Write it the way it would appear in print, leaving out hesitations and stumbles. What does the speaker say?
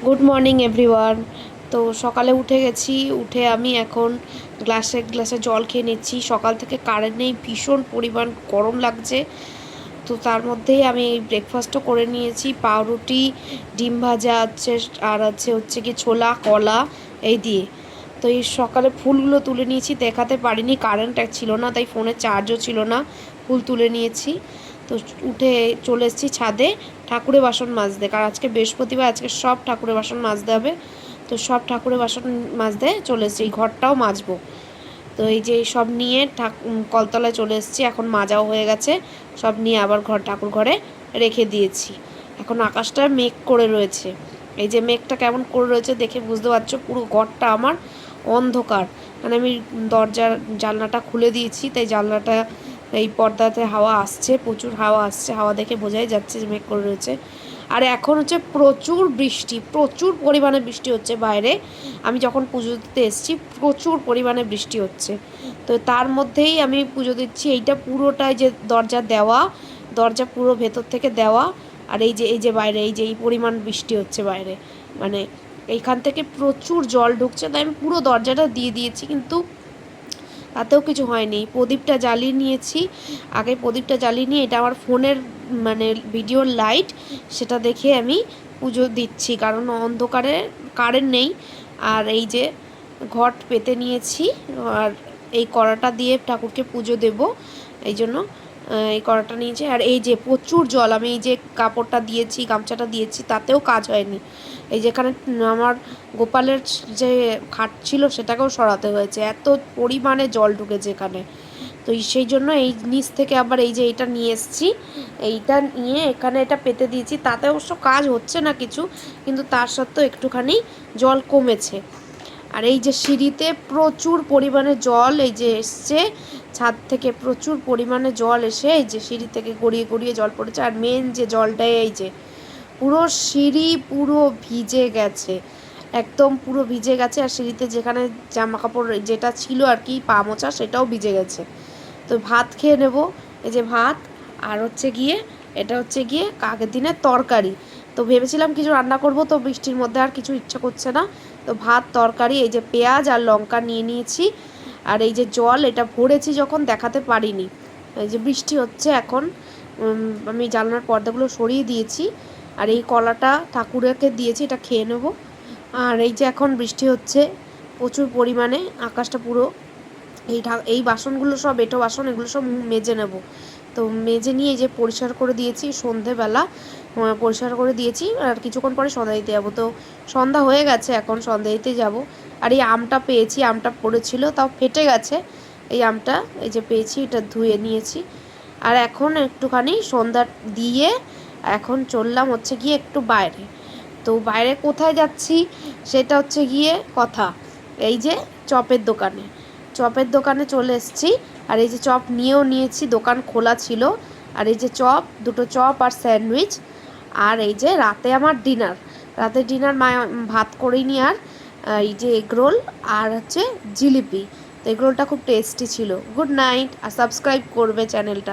Good morning everyone. তো সকালে উঠে গেছি, উঠে আমি এখন গ্লাসে গ্লাসে জল খেয়ে নিচ্ছি। সকাল থেকে কারেন্ট নেই, ভীষণ পরিমাণ গরম লাগছে। তো তার মধ্যেই আমি ব্রেকফাস্টও করে নিয়েছি, পাউরুটি, ডিম ভাজা হচ্ছে, আর হচ্ছে কি ছোলা, কলা এই দিয়ে। তো এই সকালে ফুলগুলো তুলে নিয়েছি, দেখাতে পারিনি, কারেন্ট ছিল না, তাই ফোনে চার্জও ছিল না। ফুল তুলে নিয়েছি। তো উঠে চলে এসেছি ছাদে ঠাকুরের বাসন মাজতে, কারণ আজকে বৃহস্পতিবার, আজকে সব ঠাকুরের বাসন মাজতে হবে। তো সব ঠাকুরের বাসন মাজতে চলে এসেছি, এই ঘরটাও মাজবো। তো এই যে সব নিয়ে কলতলায় চলে এসেছি, এখন মাজাও হয়ে গেছে। সব নিয়ে আবার ঠাকুর ঘরে রেখে দিয়েছি। এখন আকাশটা মেঘ করে রয়েছে, এই যে মেঘটা কেমন করে রয়েছে দেখে বুঝতে পারছো, পুরো ঘরটা আমার অন্ধকার। মানে আমি দরজার জানলাটা খুলে দিয়েছি, তাই জানলাটা এই পর্দাতে হাওয়া আসছে, প্রচুর হাওয়া আসছে, হাওয়া দেখে বোঝাই যাচ্ছে যে মেঘ করে রয়েছে। আর এখন হচ্ছে প্রচুর বৃষ্টি, প্রচুর পরিমাণে বৃষ্টি হচ্ছে বাইরে। আমি যখন পুজো দিতে এসেছি প্রচুর পরিমাণে বৃষ্টি হচ্ছে। তো তার মধ্যেই আমি পুজো দিচ্ছি। এইটা পুরোটাই যে দরজা দেওয়া, দরজা পুরো ভেতর থেকে দেওয়া। আর এই যে বাইরে এই পরিমাণ বৃষ্টি হচ্ছে বাইরে, মানে এইখান থেকে প্রচুর জল ঢুকছে, তাই আমি পুরো দরজাটা দিয়ে দিয়েছি, কিন্তু তাতেও কিছু হয়নি। প্রদীপটা জ্বালিয়ে নিয়েছি, আগে প্রদীপটা জ্বালিয়ে নিয়ে, এটা আমার ফোনের মানে ভিডিওর লাইট, সেটা দেখে আমি পুজো দিচ্ছি, কারণ অন্ধকারে কারেন্ট নেই। আর এই যে ঘট পেতে নিয়েছি, আর এই কড়াটা দিয়ে ঠাকুরকে পুজো দেব, এই জন্য এই কড়াটা নিয়েছি। আর এই যে প্রচুর জল, আমি এই যে কাপড়টা দিয়েছি, গামছাটা দিয়েছি, তাতেও কাজ হয়নি। এই যেখানে আমার গোপালের যে খাট ছিল সেটাকেও সরাতে হয়েছে, এত পরিমাণে জল ঢুকেছে এখানে। তো সেই জন্য এই নিচ থেকে আবার এই যে এইটা নিয়ে এসেছি, এইটা নিয়ে এখানে এটা পেতে দিয়েছি। তাতে অবশ্য কাজ হচ্ছে না কিছু, কিন্তু তার সত্ত্বেও একটুখানি জল কমেছে। আর এই যে সিঁড়িতে প্রচুর পরিমাণে জল এই যে এসছে, ছাদ থেকে প্রচুর পরিমাণে জল এসে এই যে সিঁড়ি থেকে গড়িয়ে গড়িয়ে জল পড়েছে। আর মেন যে জলটা এই যে পুরো সিঁড়ি পুরো ভিজে গেছে, একদম পুরো ভিজে গেছে। আর সিঁড়িতে যেখানে জামা কাপড় যেটা ছিল আর কি পা মোছা, সেটাও ভিজে গেছে। তো ভাত খেয়ে নেব, এই যে ভাত, আর হচ্ছে গিয়ে এটা হচ্ছে গিয়ে আগের দিনের তরকারি। তো ভেবেছিলাম কিছু রান্না করব, তো বৃষ্টির মধ্যে আর কিছু ইচ্ছা করছে না। তো ভাত, তরকারি, এই যে পেঁয়াজ আর লঙ্কা নিয়ে নিয়েছি। আর এই যে জল, এটা ভরেছি যখন দেখাতে পারিনি। এই যে বৃষ্টি হচ্ছে এখন, আমি জানলার পর্দাগুলো সরিয়ে দিয়েছি। আর এই কলাটা ঠাকুরকে দিয়েছি, এটা খেয়ে নেব। আর এই যে এখন বৃষ্টি হচ্ছে প্রচুর পরিমাণে, আকাশটা পুরো এই বাসনগুলো সব এঁটো বাসন, এগুলো সব মেজে নেব। তো মেজে নিয়ে যে পরিষ্কার করে দিয়েছি সন্ধেবেলা, পরিষ্কার করে দিয়েছি। আর কিছুক্ষণ পরে সন্ধ্যা দিতে যাবো। তো সন্ধ্যা হয়ে গেছে, এখন সন্ধ্যা দিতে যাবো। আর এই আমটা পেয়েছি, আমটা পড়েছিল, তাও ফেটে গেছে। এই আমটা এই যে পেয়েছি, এটা ধুয়ে নিয়েছি। আর এখন একটুখানি সন্ধ্যা দিয়ে এখন চললাম হচ্ছে গিয়ে একটু বাইরে। তো বাইরে কোথায় যাচ্ছি সেটা হচ্ছে গিয়ে কথা, এই যে চপের দোকানে, চপের দোকানে চলে এসেছি। আর এই যে চপ নিয়েও নিয়েছি, দোকান খোলা ছিল। আর এই যে চপ, দুটো চপ আর স্যান্ডউইচ। আর এই যে রাতে আমার ডিনার, রাতে ডিনার ভাত করিনি। আর এই যে এগরোল আর হচ্ছে জিলিপি। তো এগরোলটা খুব টেস্টি ছিল। গুড নাইট, আর সাবস্ক্রাইব করবে চ্যানেলটা।